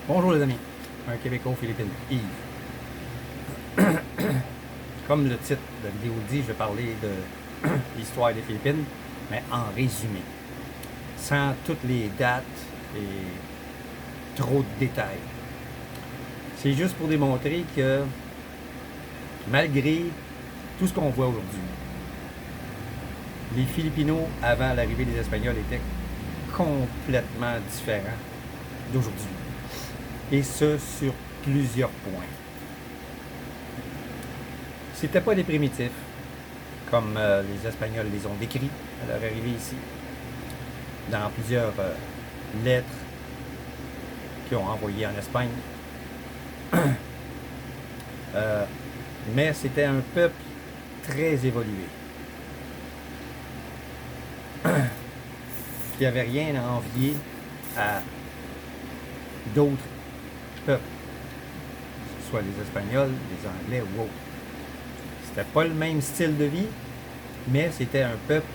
Bonjour les amis, un Québécois aux Philippines, Yves. Comme le titre de la vidéo le dit, je vais parler de l'histoire des Philippines, mais en résumé, sans toutes les dates et trop de détails. C'est juste pour démontrer que malgré tout ce qu'on voit aujourd'hui, les Filipinos, avant l'arrivée des Espagnols, étaient complètement différents d'aujourd'hui. Et ce, sur plusieurs points. C'était pas des primitifs, comme les Espagnols les ont décrits à leur arrivée ici, dans plusieurs lettres qu'ils ont envoyées en Espagne. Mais c'était un peuple très évolué, qui n'avait rien à envier à d'autres peuples, que ce soit les Espagnols, les Anglais ou autres. C'était pas le même style de vie, mais c'était un peuple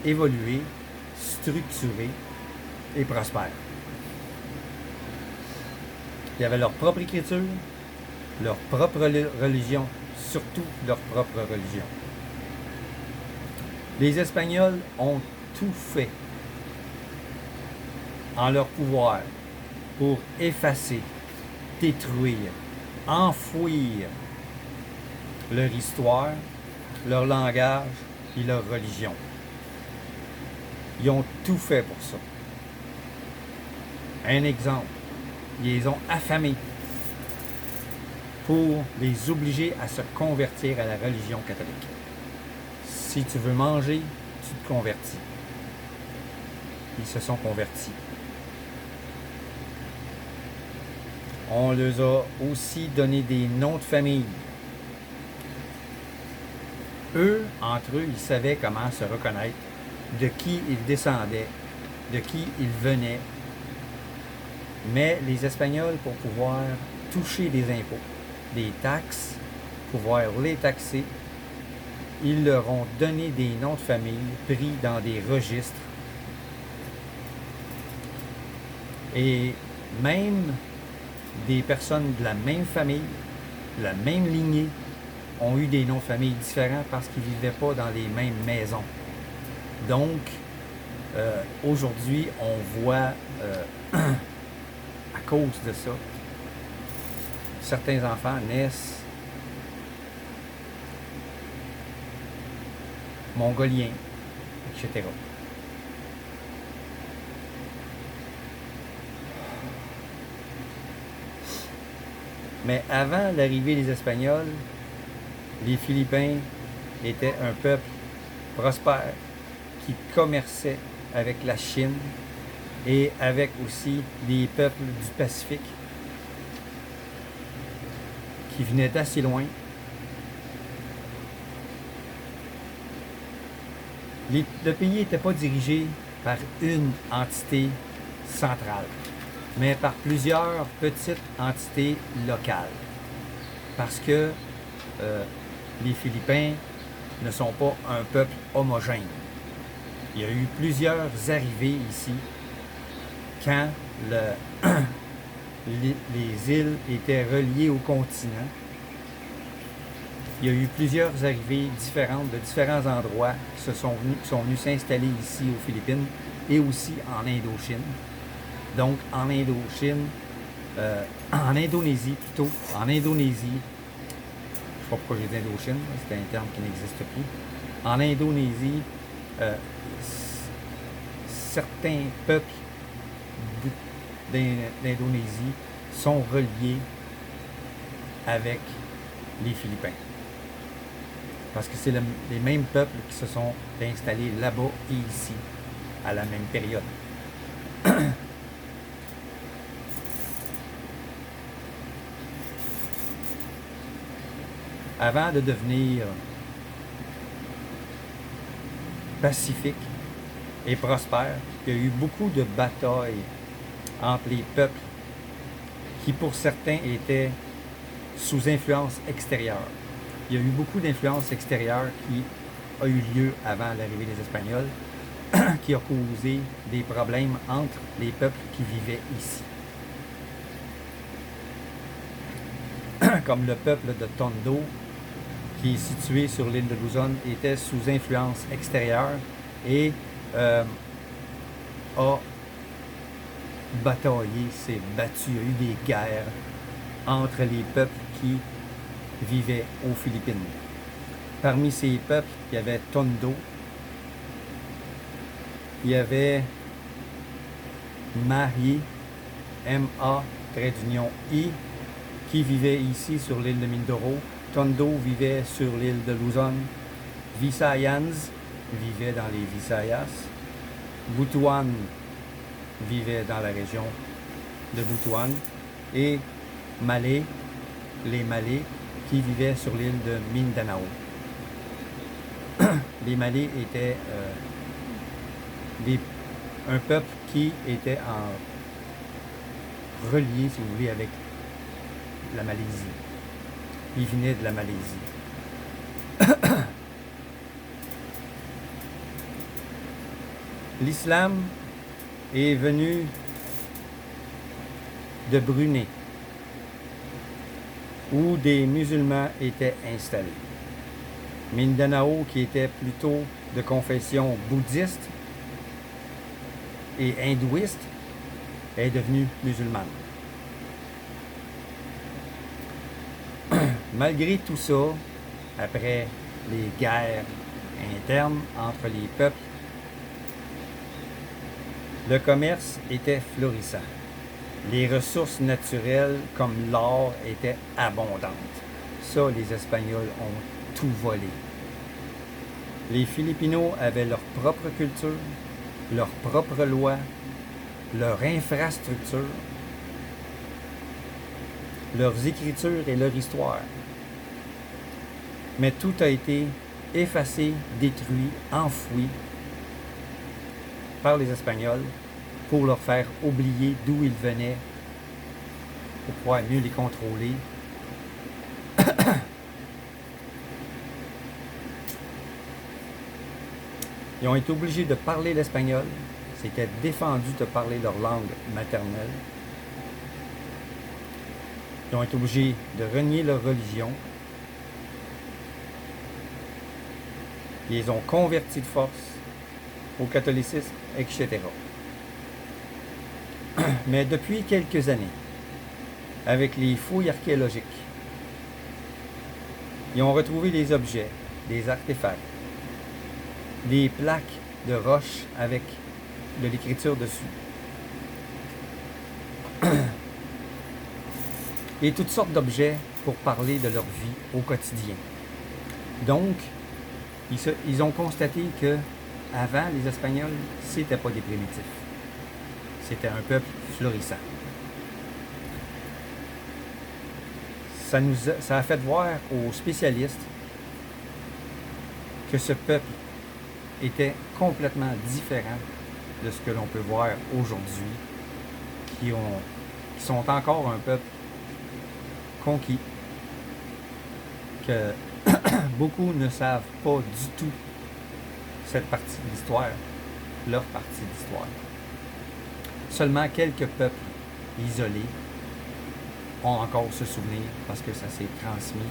évolué, structuré et prospère. Ils avaient leur propre écriture, leur propre religion, surtout leur propre religion. Les Espagnols ont tout fait en leur pouvoir pour effacer, détruire, enfouir leur histoire, leur langage et leur religion. Ils ont tout fait pour ça. Un exemple, ils les ont affamés pour les obliger à se convertir à la religion catholique. Si tu veux manger, tu te convertis. Ils se sont convertis. On leur a aussi donné des noms de famille. Eux, entre eux, ils savaient comment se reconnaître, de qui ils descendaient, de qui ils venaient. Mais les Espagnols, pour pouvoir toucher des impôts, des taxes, pouvoir les taxer, ils leur ont donné des noms de famille pris dans des registres. Et même des personnes de la même famille, de la même lignée, ont eu des noms de famille différents parce qu'ils ne vivaient pas dans les mêmes maisons. Donc, aujourd'hui, on voit, à cause de ça, certains enfants naissent mongoliens, etc. Mais avant l'arrivée des Espagnols, les Philippins étaient un peuple prospère qui commerçait avec la Chine et avec aussi les peuples du Pacifique qui venaient d'assez loin. Le pays n'était pas dirigé par une entité centrale, mais par plusieurs petites entités locales. Parce que les Philippins ne sont pas un peuple homogène. Il y a eu plusieurs arrivées ici quand les îles étaient reliées au continent. Il y a eu plusieurs arrivées différentes de différents endroits qui sont venus s'installer ici aux Philippines et aussi en Indochine. Donc en Indochine, en Indonésie plutôt, en Indonésie, je ne sais pas pourquoi j'ai dit Indochine, c'est un terme qui n'existe plus. En Indonésie, certains peuples d'Indonésie sont reliés avec les Philippins. Parce que c'est les mêmes peuples qui se sont installés là-bas et ici à la même période. Avant de devenir pacifique et prospère, il y a eu beaucoup de batailles entre les peuples qui, pour certains, étaient sous influence extérieure. Il y a eu beaucoup d'influence extérieure qui a eu lieu avant l'arrivée des Espagnols, qui a causé des problèmes entre les peuples qui vivaient ici. comme le peuple de Tondo, qui est situé sur l'île de Luzon, était sous influence extérieure et a bataillé, s'est battu, il y a eu des guerres entre les peuples qui vivaient aux Philippines. Parmi ces peuples, il y avait Tondo, il y avait Mahi, M-A-I, qui vivait ici sur l'île de Mindoro. Tondo vivait sur l'île de Luzon. Visayans vivait dans les Visayas. Butuan vivait dans la région de Butuan. Et Malais, les Malais, qui vivaient sur l'île de Mindanao. Les Malais étaient un peuple qui était relié, si vous voulez, avec la Malaisie. Ils venaient de la Malaisie. L'islam est venu de Brunei, où des musulmans étaient installés. Mindanao, qui était plutôt de confession bouddhiste et hindouiste, est devenue musulmane. Malgré tout ça, après les guerres internes entre les peuples, le commerce était florissant. Les ressources naturelles comme l'or étaient abondantes. Ça, les Espagnols ont tout volé. Les Filipinos avaient leur propre culture, leur propre loi, leur infrastructure, leurs écritures et leur histoire. Mais tout a été effacé, détruit, enfoui par les Espagnols pour leur faire oublier d'où ils venaient, pour pouvoir mieux les contrôler. Ils ont été obligés de parler l'espagnol. C'était défendu de parler leur langue maternelle. Ils ont été obligés de renier leur religion. Ils les ont convertis de force au catholicisme, etc. Mais depuis quelques années, avec les fouilles archéologiques, ils ont retrouvé des objets, des artefacts, des plaques de roches avec de l'écriture dessus. Et toutes sortes d'objets pour parler de leur vie au quotidien. Donc, ils ont constaté que avant, les Espagnols, c'était pas des primitifs. C'était un peuple florissant. Ça a fait voir aux spécialistes que ce peuple était complètement différent de ce que l'on peut voir aujourd'hui, qui sont encore un peuple conquis, que beaucoup ne savent pas du tout cette partie de l'histoire, leur partie de l'histoire. Seulement quelques peuples isolés ont encore ce souvenir parce que ça s'est transmis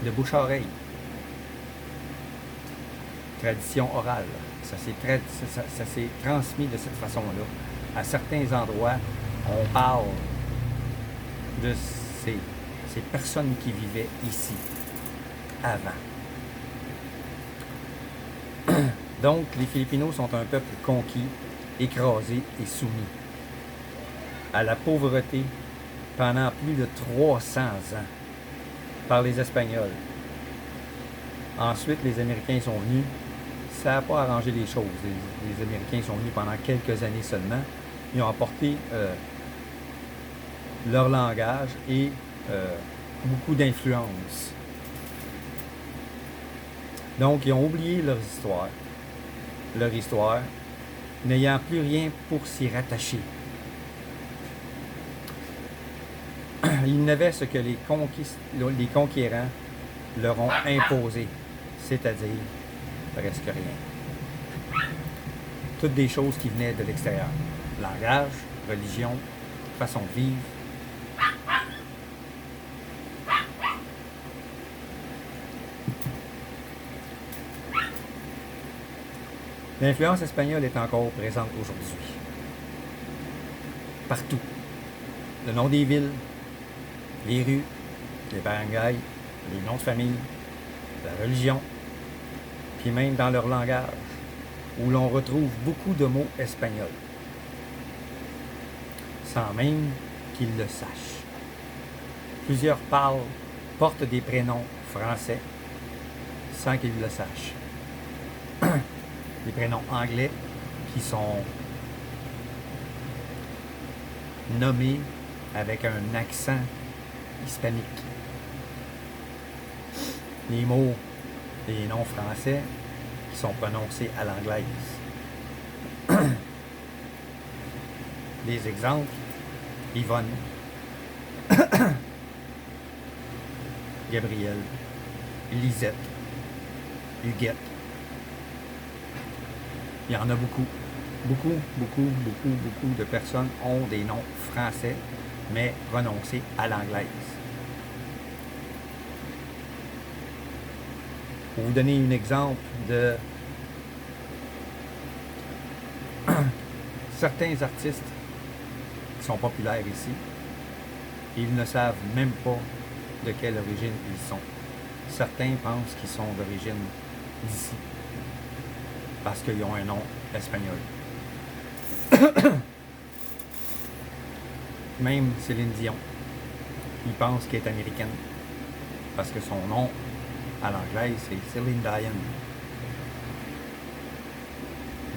de bouche à oreille. Tradition orale. Ça s'est transmis de cette façon-là. À certains endroits, on parle de ces personnes qui vivaient ici avant. Donc, les Filipinos sont un peuple conquis, écrasé et soumis à la pauvreté pendant plus de 300 ans par les Espagnols. Ensuite, les Américains sont venus. Ça n'a pas arrangé les choses. Les Américains sont venus pendant quelques années seulement. Ils ont apporté leur langage et beaucoup d'influence. Donc, ils ont oublié leur histoire, n'ayant plus rien pour s'y rattacher. Ils n'avaient ce que les conquérants leur ont imposé, c'est-à-dire presque rien. Toutes des choses qui venaient de l'extérieur. Langage, religion, façon de vivre. L'influence espagnole est encore présente aujourd'hui. Partout. Le nom des villes, les rues, les barangays, les noms de famille, la religion, puis même dans leur langage, où l'on retrouve beaucoup de mots espagnols, sans même qu'ils le sachent. Plusieurs portent des prénoms français sans qu'ils le sachent. Des prénoms anglais qui sont nommés avec un accent hispanique. Les mots et les noms français qui sont prononcés à l'anglaise. Des exemples: Yvonne, Gabrielle, Lisette, Huguette. Il y en a beaucoup. Beaucoup de personnes ont des noms français, mais prononcés à l'anglaise. Pour vous donner un exemple de certains artistes qui sont populaires ici, ils ne savent même pas de quelle origine ils sont. Certains pensent qu'ils sont d'origine d'ici, parce qu'ils ont un nom espagnol. Même Céline Dion, il pense qu'elle est américaine, parce que son nom à l'anglaise c'est Celine Dion.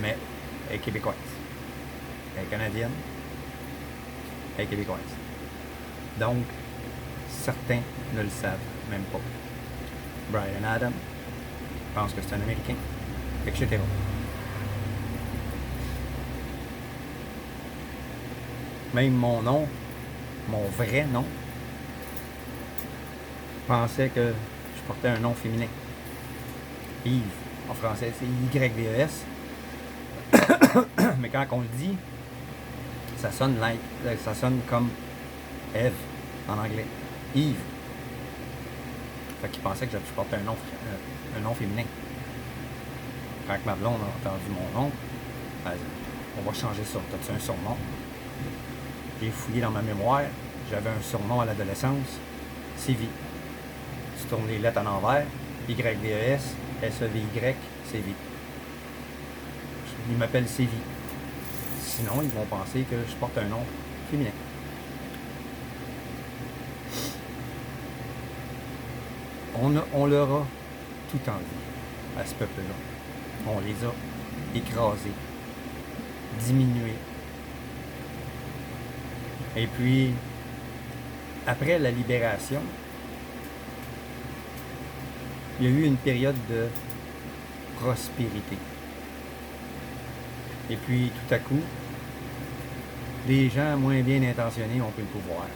Mais elle est québécoise. Elle est canadienne. Elle est québécoise. Donc, certains ne le savent même pas. Bryan Adams pense que c'est un Américain, etc. Même mon nom, mon vrai nom, pensait que je portais un nom féminin. Yves, en français, c'est Y-V-E-S. Mais quand on le dit, ça sonne comme Eve en anglais. Yves. Fait qu'il pensait que je portais un nom féminin. Quand ma blonde a entendu mon nom, elle dit, on va changer ça. T'as-tu un surnom? J'ai fouillé dans ma mémoire. J'avais un surnom à l'adolescence. Sévi. Tu tournes les lettres à l'envers. Y-V-E-S, S-E-V-Y, Sévi. Ils m'appellent Sévi. Sinon, ils vont penser que je porte un nom féminin. On leur a tout enlevé à ce peuple-là. On les a écrasés, diminués. Et puis, après la libération, il y a eu une période de prospérité. Et puis, tout à coup, les gens moins bien intentionnés ont pris le pouvoir.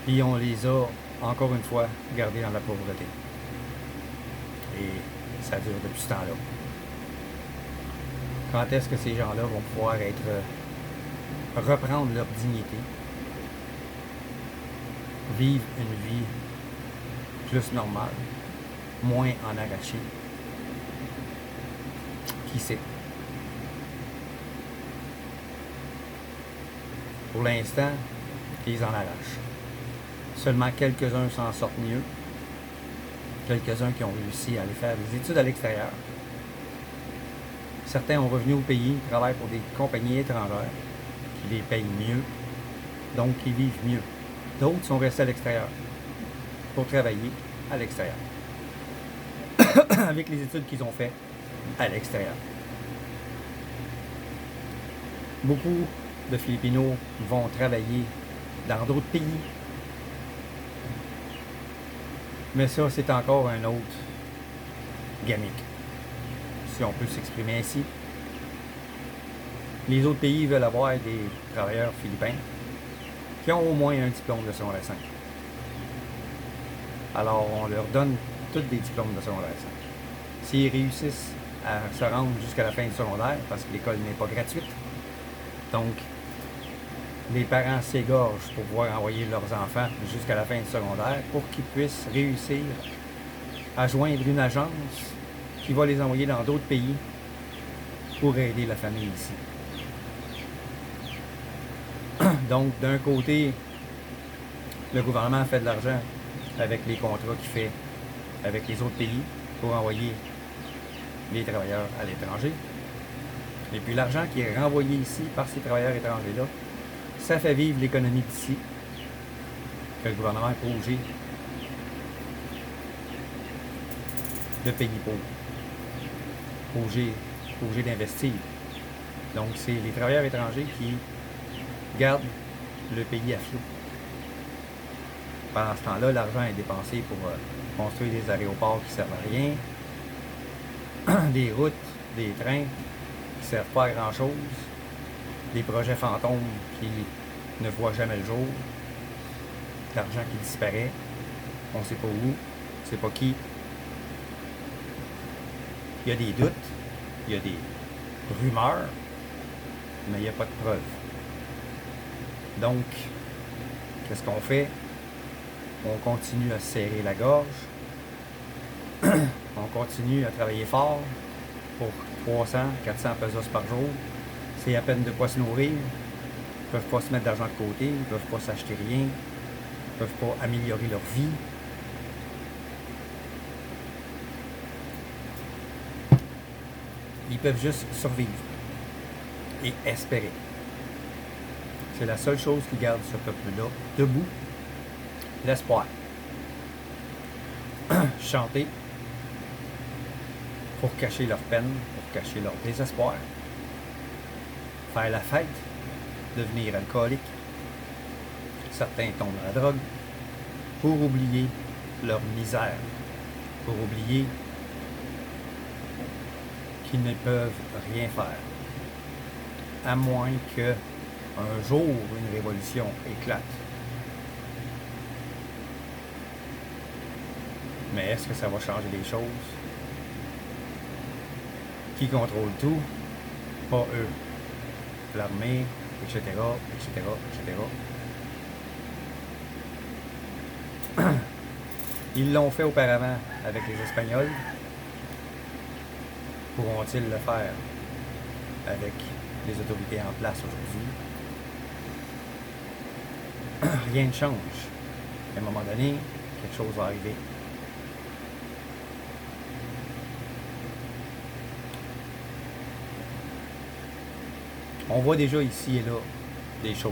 Et on les a, encore une fois, gardés dans la pauvreté. Et ça dure depuis ce temps-là. Quand est-ce que ces gens-là vont pouvoir reprendre leur dignité, vivre une vie plus normale, moins en arraché? Qui sait? Pour l'instant, ils en arrachent. Seulement quelques-uns s'en sortent mieux. Quelques-uns qui ont réussi à aller faire des études à l'extérieur. Certains ont revenu au pays, travaillent pour des compagnies étrangères qui les payent mieux, donc qui vivent mieux. D'autres sont restés à l'extérieur pour travailler à l'extérieur, avec les études qu'ils ont faites à l'extérieur. Beaucoup de Filipinos vont travailler dans d'autres pays. Mais ça, c'est encore un autre gamique, si on peut s'exprimer ainsi. Les autres pays veulent avoir des travailleurs philippins qui ont au moins un diplôme de secondaire 5. Alors, on leur donne tous des diplômes de secondaire 5. S'ils réussissent à se rendre jusqu'à la fin du secondaire, parce que l'école n'est pas gratuite, donc les parents s'égorgent pour pouvoir envoyer leurs enfants jusqu'à la fin du secondaire pour qu'ils puissent réussir à joindre une agence qui va les envoyer dans d'autres pays pour aider la famille ici. Donc, d'un côté, le gouvernement fait de l'argent avec les contrats qu'il fait avec les autres pays pour envoyer les travailleurs à l'étranger. Et puis l'argent qui est renvoyé ici par ces travailleurs étrangers-là, ça fait vivre l'économie d'ici, que le gouvernement est obligé de payer pour, obligé d'investir. Donc c'est les travailleurs étrangers qui gardent le pays à flot. Pendant ce temps-là, l'argent est dépensé pour construire des aéroports qui ne servent à rien, des routes, des trains qui ne servent pas à grand-chose, des projets fantômes qui ne voient jamais le jour, l'argent qui disparaît, on ne sait pas où, on ne sait pas qui. Il y a des doutes, il y a des rumeurs, mais il n'y a pas de preuves. Donc, qu'est-ce qu'on fait? On continue à se serrer la gorge, on continue à travailler fort pour 300, 400 pesos par jour. C'est à peine de quoi se nourrir. Ils ne peuvent pas se mettre d'argent de côté, ils ne peuvent pas s'acheter rien, ils ne peuvent pas améliorer leur vie. Ils peuvent juste survivre et espérer. C'est la seule chose qui garde ce peuple-là debout, l'espoir. Chanter pour cacher leur peine, pour cacher leur désespoir. Faire la fête, devenir alcoolique. Certains tombent dans la drogue pour oublier leur misère, pour oublier qu'ils ne peuvent rien faire, à moins que un jour une révolution éclate. Mais est-ce que ça va changer les choses? Qui contrôle tout? Pas eux. L'armée, etc., etc., etc. Ils l'ont fait auparavant avec les Espagnols. Pourront-ils le faire avec les autorités en place aujourd'hui? Rien ne change. À un moment donné, quelque chose va arriver. On voit déjà ici et là des choses.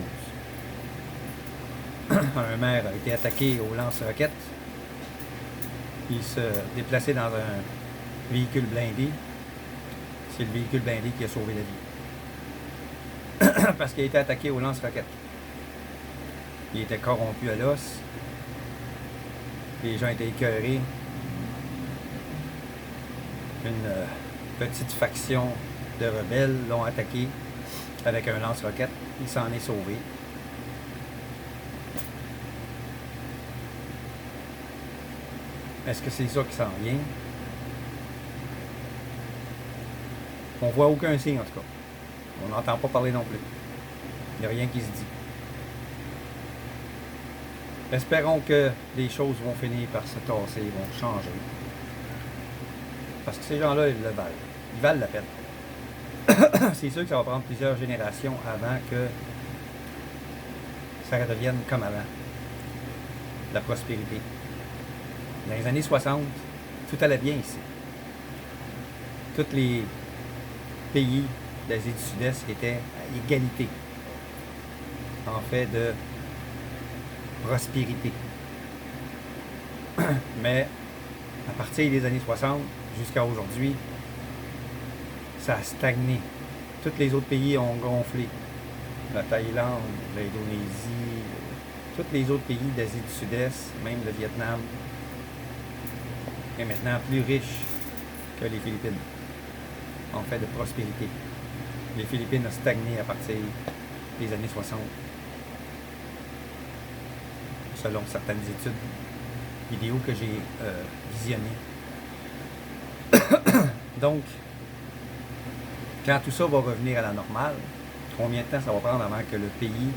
Un maire a été attaqué au lance-roquettes. Il se déplaçait dans un véhicule blindé. C'est le véhicule blindé qui a sauvé la vie. Parce qu'il a été attaqué au lance-roquettes. Il était corrompu à l'os. Les gens étaient écœurés. Une petite faction de rebelles l'ont attaqué avec un lance-roquette. Il s'en est sauvé. Est-ce que c'est ça qui s'en vient? On voit aucun signe en tout cas. On n'entend pas parler non plus. Il n'y a rien qui se dit. Espérons que les choses vont finir par se tasser, vont changer. Parce que ces gens-là, ils le valent. Ils valent la peine. C'est sûr que ça va prendre plusieurs générations avant que ça redevienne comme avant. La prospérité. Dans les années 60, tout allait bien ici. Tous les pays d'Asie du Sud-Est étaient à égalité en fait de prospérité. Mais à partir des années 60 jusqu'à aujourd'hui, ça a stagné. Tous les autres pays ont gonflé. La Thaïlande, l'Indonésie, tous les autres pays d'Asie du Sud-Est, même le Vietnam, est maintenant plus riche que les Philippines en fait de prospérité. Les Philippines ont stagné à partir des années 60, selon certaines études, vidéos que j'ai visionnées. Donc, quand tout ça va revenir à la normale, combien de temps ça va prendre avant que le pays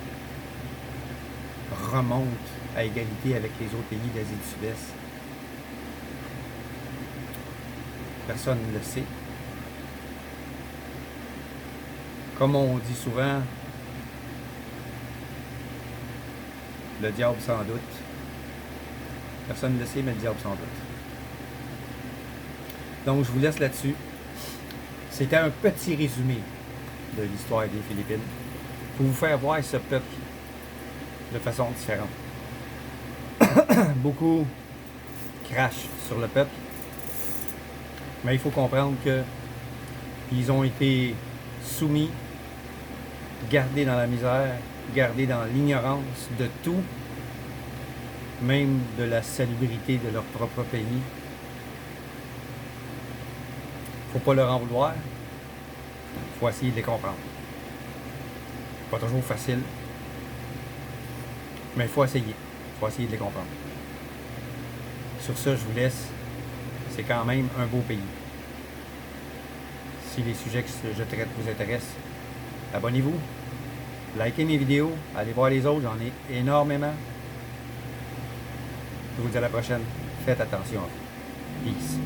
remonte à égalité avec les autres pays d'Asie du Sud-Est? Personne ne le sait. Comme on dit souvent, le diable sans doute. Personne ne le sait, mais le diable sans doute. Donc, je vous laisse là-dessus. C'était un petit résumé de l'histoire des Philippines pour vous faire voir ce peuple de façon différente. Beaucoup crachent sur le peuple, mais il faut comprendre qu'ils ont été soumis, gardés dans la misère, gardés dans l'ignorance de tout, même de la salubrité de leur propre pays. Faut pas leur en vouloir, faut essayer de les comprendre. Pas toujours facile, mais il faut essayer. Il faut essayer de les comprendre. Sur ça, je vous laisse. C'est quand même un beau pays. Si les sujets que je traite vous intéressent, abonnez-vous, likez mes vidéos, allez voir les autres, j'en ai énormément. Je vous dis à la prochaine. Faites attention. Peace.